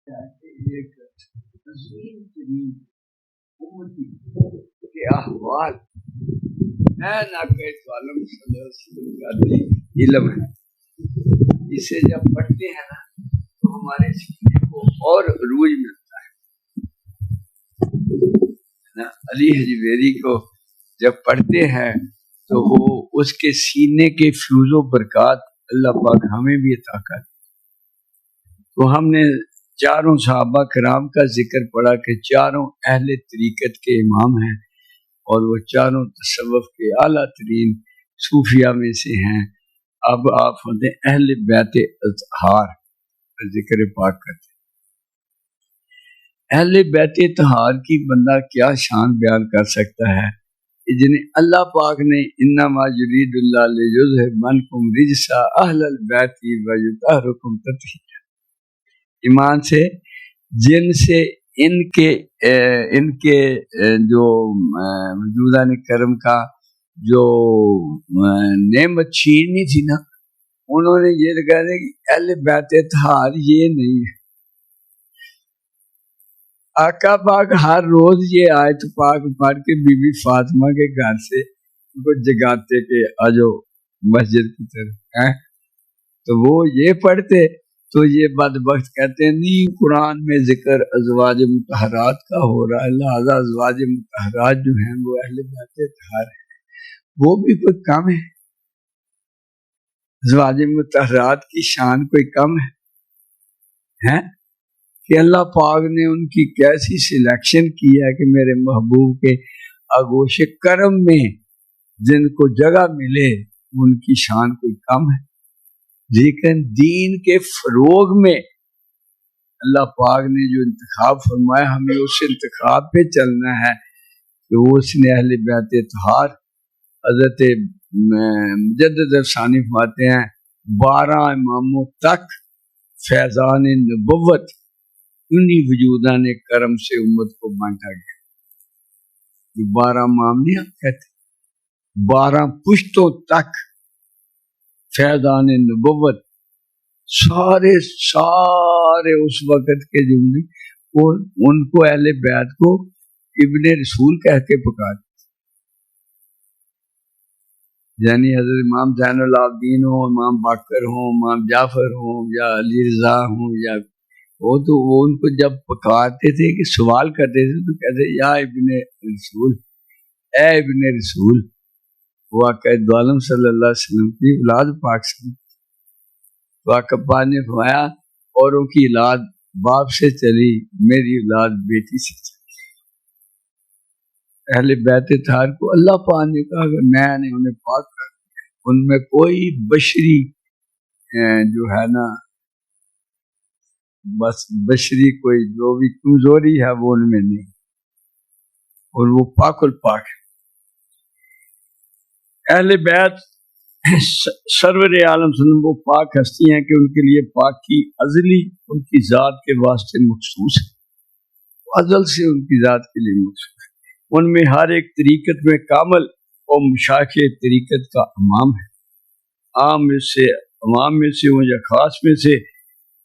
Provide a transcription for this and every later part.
ایک عظیم ترین امتی کے احوال ہے ناقید عالم صلی اللہ علیہ وسلم کا علم ہے. اسے جب پڑھتے ہیں نا تو ہمارے سینے کو اور عروج ملتا ہے نا. علی حجویری کو جب پڑھتے ہیں تو وہ اس کے سینے کے فیوز و برکات اللہ پاک ہمیں بھی عطا کر. تو ہم نے چاروں صحابہ کرام کا ذکر پڑھا کہ چاروں اہل طریقت کے امام ہیں اور وہ چاروں تصوف کے اعلیٰ ترین صوفیہ میں سے ہیں. اب آپ ہوتے ہیں اہل بیت اطہار کا ذکر پاک کرتے ہیں. اہل بیت اطہار کی بندہ کیا شان بیان کر سکتا ہے جنہیں اللہ پاک نے انما یرید اللہ لیذھب عنکم الرجس اہل البیت ویطہرکم تطہیرا ایمان سے جن سے ان کے جو وجودان کرم کا جو نعمت چھینی تھی نا, انہوں نے یہ کہا کہ اہل بیت اطہار یہ نہیں ہے. آقا پاک ہر روز یہ آیت پاک پڑھ کے بی بی فاطمہ کے گھر سے ان کو جگاتے کہ آجو مسجد کی طرف ہیں, تو وہ یہ پڑھتے تو یہ بدبخت کہتے ہیں نہیں قرآن میں ذکر ازواج مطہرات کا ہو رہا ہے, لہذا ازواج مطہرات جو ہیں وہ اہل بیت اطہار ہیں. وہ بھی کوئی کم ہے؟ ازواج مطہرات کی شان کوئی کم ہے کہ اللہ پاک نے ان کی کیسی سلیکشن کی ہے کہ میرے محبوب کے آغوش کرم میں جن کو جگہ ملے ان کی شان کوئی کم ہے. لیکن دین کے فروغ میں اللہ پاک نے جو انتخاب فرمایا ہمیں اس انتخاب پہ چلنا ہے کہ وہ اس نے اہل بیت اطہار حضرت مجدد افسانی فرماتے ہیں 12 اماموں تک فیضان نبوت انہی وجودان کرم سے امت کو بانٹا گیا. جو 12 امام نہیں آپ کہتے, 12 پشتوں تک فیضان نبوت سارے اس وقت کے جملے ان کو اہل بیت کو ابن رسول کہہ کے پکارتے, یعنی حضرت امام زین العابدین ہوں, امام باقر ہوں, امام جعفر ہوں یا علی رضا ہوں, یا وہ تو وہ ان کو جب پکارتے تھے کہ سوال کرتے تھے تو کہتے یا ابن رسول, اے ابن رسول. وہ آقا عالم صلی اللہ علیہ وسلم کی اولاد پاک سے آقا پاک نے فرمایا اوروں کی اولاد باپ سے چلی, میری اولاد بیٹی سے چلی. اہل بیت اطہار کو اللہ پاک نے کہا کہ میں نے انہیں پاک کر دیا, ان میں کوئی بشری جو ہے نا بس بشری کوئی جو بھی کمزوری ہے وہ ان میں نہیں, اور وہ پاک الپاک ہے. اہل بیت سرور عالم صلی اللہ علیہ وسلم وہ پاک ہستی ہیں کہ ان کے لیے پاکی ازلی ان کی ذات کے واسطے مخصوص ہے, ازل سے ان کی ذات کے لیے مخصوص ہے. ان میں ہر ایک طریقت میں کامل اور مشاخ طریقت کا امام ہے. عام میں سے ہوں یا خاص میں سے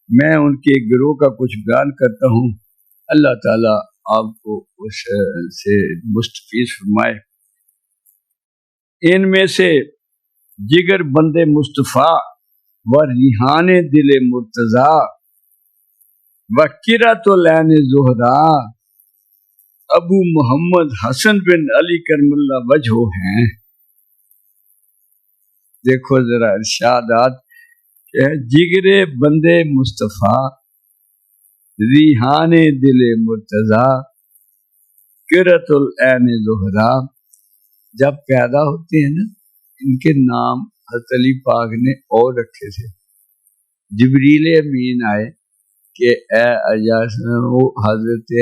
میں ان کے گروہ کا کچھ بیان کرتا ہوں. اللہ تعالیٰ آپ کو اس سے مستفیض فرمائے. ان میں سے جگر بند مصطفیٰ و ریحان دل مرتضیٰ و کرۃ العین زہرا ابو محمد حسن بن علی کرم اللہ وجہ ہیں. دیکھو ذرا ارشادات کہ جگر بند مصطفیٰ, ریحان دل مرتضیٰ, کرۃ العین زہرا. جب پیدا ہوتے ہیں نا ان کے نام حضرت علی پاک نے اور رکھے تھے. جبریل امین آئے کہ اے وہ حضرت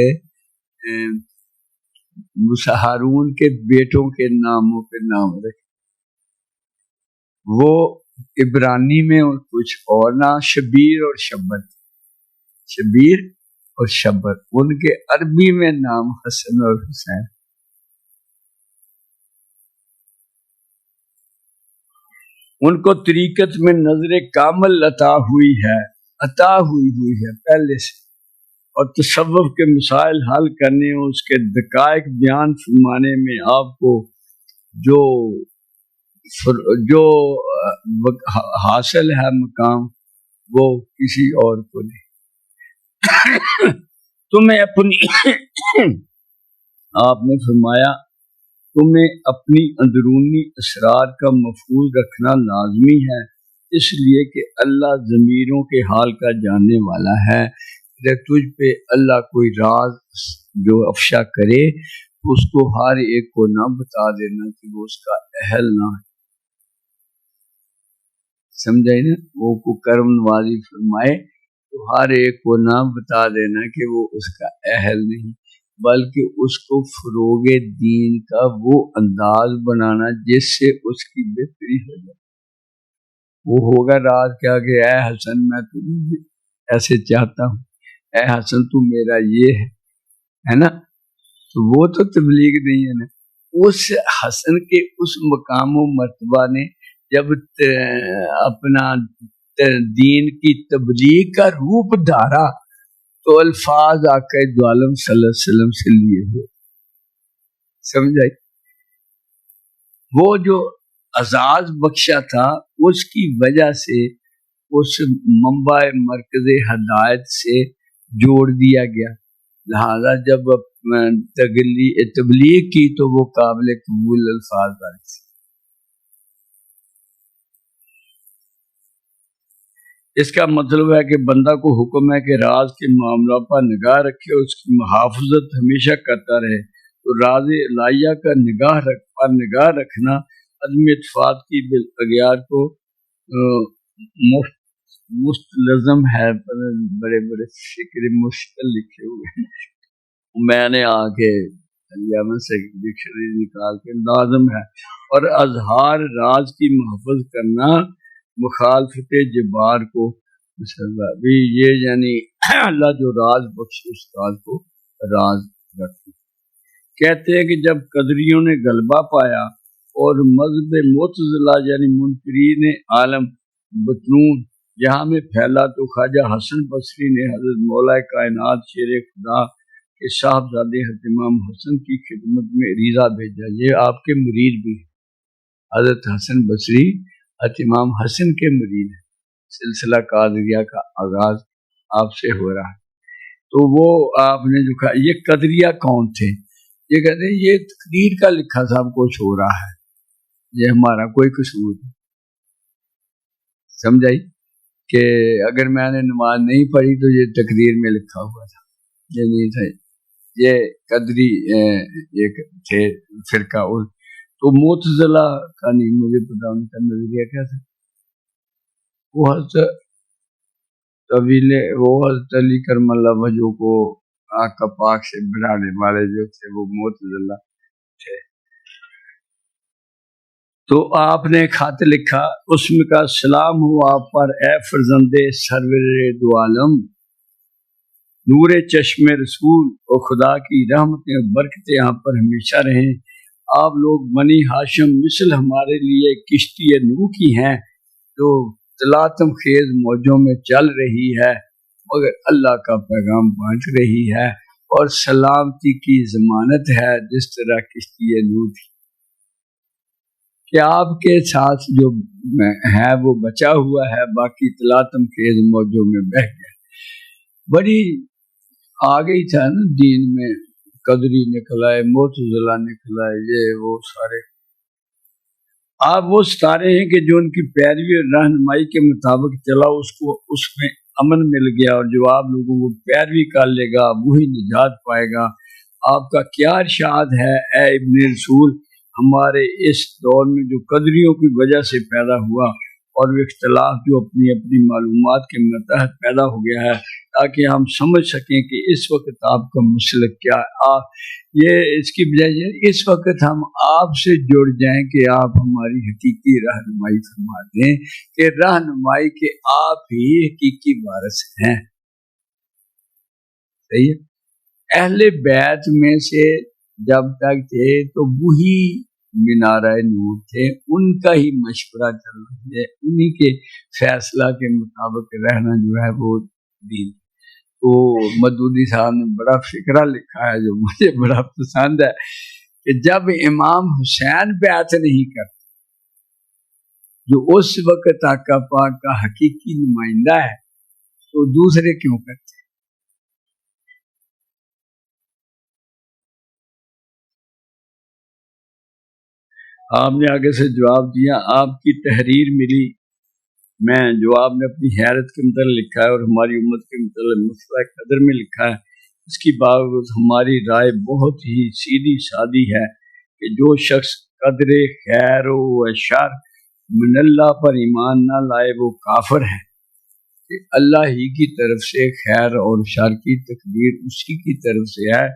موسیٰ ہارون کے بیٹوں کے ناموں پہ نام رکھے. وہ عبرانی میں کچھ اور نام شبیر اور شبر, شبیر اور شبر, ان کے عربی میں نام حسن اور حسین. ان کو طریقت میں نظر کامل عطا ہوئی ہے پہلے سے. اور تصوف کے مسائل حل کرنے، اس کے دقائق بیان فرمانے میں آپ کو جو جو حاصل ہے مقام، وہ کسی اور کو نہیں۔ تمہیں اپنی آپ نے فرمایا تمہیں اپنی اندرونی اسرار کا محفوظ رکھنا لازمی ہے، اس لیے کہ اللہ ضمیروں کے حال کا جاننے والا ہے۔ جب تجھ پہ اللہ کوئی راز جو افشا کرے تو اس کو ہر ایک کو نہ بتا دینا کہ وہ اس کا اہل نہ ہے، سمجھائی نا؟ وہ کو کرم نوازی فرمائے تو ہر ایک کو نہ بتا دینا کہ وہ اس کا اہل نہیں، بلکہ اس کو فروغ دین کا وہ انداز بنانا جس سے اس کی بہتری ہو جائے۔ وہ ہوگا راز کیا کہ اے حسن میں تجھے ایسے چاہتا ہوں، اے حسن تو میرا یہ ہے نا، تو وہ تو تبلیغ نہیں ہے نا۔ اس حسن کے اس مقام و مرتبہ نے جب اپنا دین کی تبلیغ کا روپ دھارا تو الفاظ آقا دو عالم صلی اللہ علیہ وسلم سے لیے ہوئے، سمجھائی؟ وہ جو اعزاز بخشا تھا اس کی وجہ سے اس منبع مرکز ہدایت سے جوڑ دیا گیا، لہذا جب تبلیغ کی تو وہ قابل قبول الفاظ تھے۔ اس کا مطلب ہے کہ بندہ کو حکم ہے کہ راز کے معاملہ پر نگاہ رکھے، اس کی محافظت ہمیشہ کرتا رہے۔ تو راز الہیہ کا نگاہ رکھنا عدم اتفاق کی بالاغیار کو مستلزم ہے۔ بڑے بڑے فکر مشکل لکھے ہوئے ہیں، میں نے آگے یمن سے ڈکشنری نکال کے لازم ہے۔ اور اظہار راز کی محفظ کرنا مخالفت جبار کو بھی، یہ یعنی اللہ جو راز بخش اس راز کو راز رکھتے۔ کہتے ہیں کہ جب قدریوں نے غلبہ پایا اور مذہب معتزلہ یعنی منکرین عالم بطنون جہاں میں پھیلا تو خواجہ حسن بصری نے حضرت مولا کائنات شیر خدا کے صاحبزادے حضرت امام حسن کی خدمت میں عریضہ بھیجا۔ یہ آپ کے مرید بھی ہیں، حضرت حسن بصری حضرت امام حسن کے مرید ہیں، سلسلہ قادریہ کا آغاز آپ سے ہو رہا ہے۔ تو وہ آپ نے جو کہا یہ قدریہ کون تھے، یہ کہتے ہیں یہ تقدیر کا لکھا سب کچھ ہو رہا ہے، یہ ہمارا کوئی قصور نہیں، سمجھائی؟ کہ اگر میں نے نماز نہیں پڑھی تو یہ تقدیر میں لکھا ہوا تھا، یہ نہیں تھا، یہ قدری ایک تھے فرقہ۔ تو معتزلہ کا نہیں مجھے پتا ان کا نظریہ کیا تھا۔ وہ حضرت علی کرم اللہ وجہ کو آقا پاک سے بڑھانے والے جو تھے وہ معتزلہ تھے۔ تو آپ نے خط لکھا، اس میں کا سلام ہو آپ پر اے فرزند سرور دو عالم، نور چشم رسول اور خدا کی رحمتیں اور برکتیں آپ پر ہمیشہ رہیں۔ آپ لوگ بنی ہاشم مثل ہمارے لیے کشتی نوح کی ہیں جو تلاطم خیز موجوں میں چل رہی ہے مگر اللہ کا پیغام پہنچ رہی ہے اور سلامتی کی ضمانت ہے، جس طرح کشتی نوح تھی کہ آپ کے ساتھ جو ہے وہ بچا ہوا ہے، باقی تلاطم خیز موجوں میں بہہ گیا۔ بڑی آگے ہی تھا نا دین میں، قدری نکلائے، معتزلہ نکلائے، یہ وہ سارے آپ وہ ستارے ہیں کہ جو ان کی پیروی اور رہنمائی کے مطابق چلا اس کو اس میں امن مل گیا، اور جو آپ لوگوں کو پیروی کر لے گا وہی نجات پائے گا۔ آپ کا کیا ارشاد ہے اے ابن رسول، ہمارے اس دور میں جو قدریوں کی وجہ سے پیدا ہوا اور وہ اختلاف جو اپنی اپنی معلومات کے متحد پیدا ہو گیا ہے، تاکہ ہم سمجھ سکیں کہ اس وقت آپ کا مسلک کیا ہے۔ یہ اس کی بجائے اس وقت ہم آپ سے جڑ جائیں کہ آپ ہماری حقیقی رہنمائی فرما دیں کہ رہنمائی کے آپ ہی حقیقی وارث ہیں۔ صحیح ہے؟ اہل بیت میں سے جب تک تھے تو وہی مینارہ نور تھے، ان کا ہی مشورہ چل رہا ہے، انہی کے فیصلہ کے مطابق رہنا جو ہے وہ دین۔ وہ مدودی صاحب نے بڑا فکرہ لکھا ہے جو مجھے بڑا پسند ہے کہ جب امام حسین بیعت نہیں کرتے، جو اس وقت آقا پاک کا حقیقی نمائندہ ہے، تو دوسرے کیوں کرتے؟ آپ نے آگے سے جواب دیا، آپ کی تحریر ملی، میں جو آپ نے اپنی حیرت کے متعلق لکھا ہے اور ہماری امت کے متعلق مسئلہ قدر میں لکھا ہے، اس کی باوجود ہماری رائے بہت ہی سیدھی سادی ہے کہ جو شخص قدر خیر و شر من اللہ پر ایمان نہ لائے وہ کافر ہے، کہ اللہ ہی کی طرف سے خیر اور شر کی تقدیر اسی کی طرف سے ہے،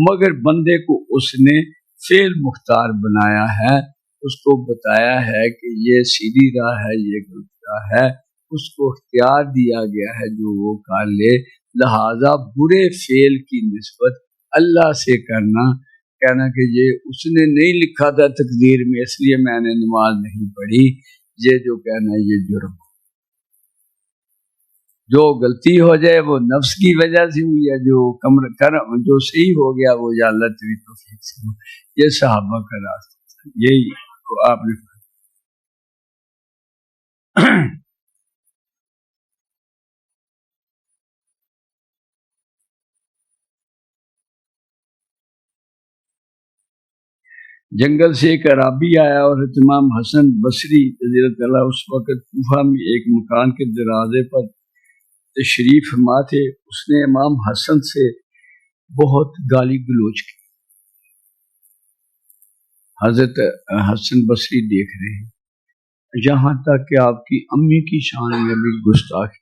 مگر بندے کو اس نے فعل مختار بنایا ہے، اس کو بتایا ہے کہ یہ سیدھی راہ ہے، یہ غلط راہ ہے، اس کو اختیار دیا گیا ہے جو وہ کر لے، لہذا برے فعل کی نسبت اللہ سے کرنا، کہنا کہ یہ اس نے نہیں لکھا تھا تقدیر میں اس لیے میں نے نماز نہیں پڑھی، یہ جو کہنا ہے یہ جرم، جو غلطی ہو جائے وہ نفس کی وجہ سے ہوئی ہے، جو صحیح ہو گیا وہ یا اللہ تیری توفیق سے ہو، یہ صحابہ کا راستہ تھا، یہی کو آپ نے جنگل سے ایک عرابی آیا اور امام حسن بصری رضی اللہ تعالیٰ اس وقت کوفہ میں ایک مکان کے دروازے پر تشریف فرما تھے، اس نے امام حسن سے بہت گالی گلوچ کی، حضرت حسن بصری دیکھ رہے ہیں، یہاں تک کہ آپ کی امی کی شان میں بھی گستاخی،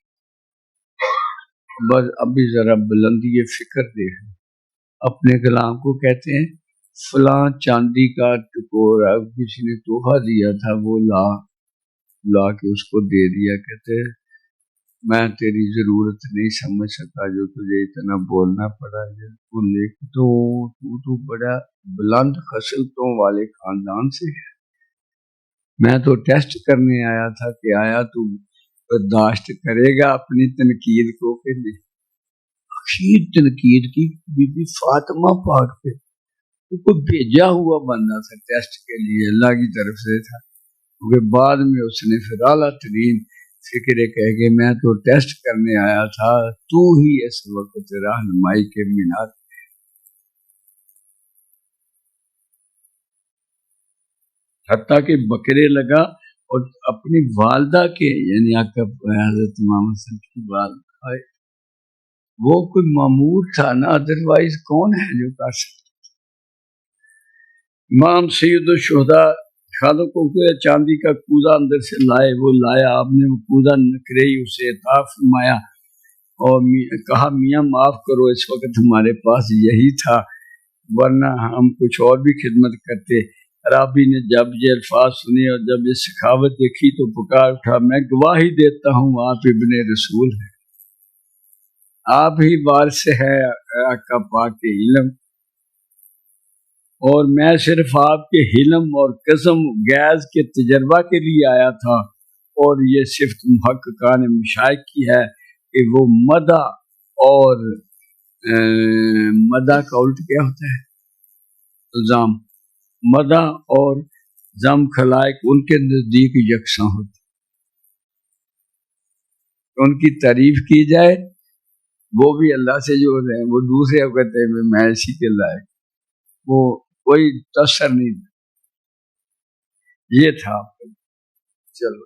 بس ابھی ذرا بلندی فکر دیکھ اپنے کلام کو کہتے ہیں فلاں چاندی کا ٹکورا کسی نے تحفہ دیا تھا، وہ لا کے اس کو دے دیا، کہتے میں تیری ضرورت نہیں سمجھ سکا جو تجھے اتنا بولنا پڑا، تو بڑا بلند خصلتوں والے خاندان سے ہے، میں تو ٹیسٹ کرنے آیا تھا کہ آیا تو برداشت کرے گا اپنی تنقید کو کہ نہیں۔ اخیر تنقید کی بی بی فاطمہ پاک پہ کو بھیجا ہوا بندہ تھا ٹیسٹ کے لیے، اللہ کی طرف سے تھا، کیونکہ بعد میں اس نے پھر اعلیٰ ترین فکر کہہ کہ میں تو ٹیسٹ کرنے آیا تھا، تو ہی اس وقت رہنمائی کے مینار، حتیٰ کہ بکرے لگا اور اپنی والدہ کے یعنی آقا حضرت امام حسن کی والدہ، وہ کوئی معمور تھا نا، ادروائز کون ہے جو کر سکتا۔ امام سید الشہداء خالقوں کو چاندی کا کوزہ اندر سے لائے، وہ لایا، آپ نے وہ کوزہ نکرے ہی اسے عطا فرمایا اور کہا میاں معاف کرو، اس وقت ہمارے پاس یہی تھا ورنہ ہم کچھ اور بھی خدمت کرتے۔ عرابی نے جب یہ الفاظ سنے اور جب یہ سخاوت دیکھی تو پکار اٹھا، میں گواہی دیتا ہوں آپ ابن رسول ہیں، آپ ہی وارث ہے آقا پاک کے علم، اور میں صرف آپ کے حلم اور قسم گیز کے تجربہ کے لیے آیا تھا، اور یہ صفت محققان مشائخ کی ہے کہ وہ مدح اور مدح کا الٹ کیا ہوتا ہے؟ ذم، مدح اور ذم خلائق ان کے نزدیک یکساں ہوتے، ان کی تعریف کی جائے وہ بھی اللہ سے جو ہے، وہ دوسرے کہتے ہیں میں اسی کے لائق، وہ کوئی تاثر نہیں، یہ تھا۔ چلو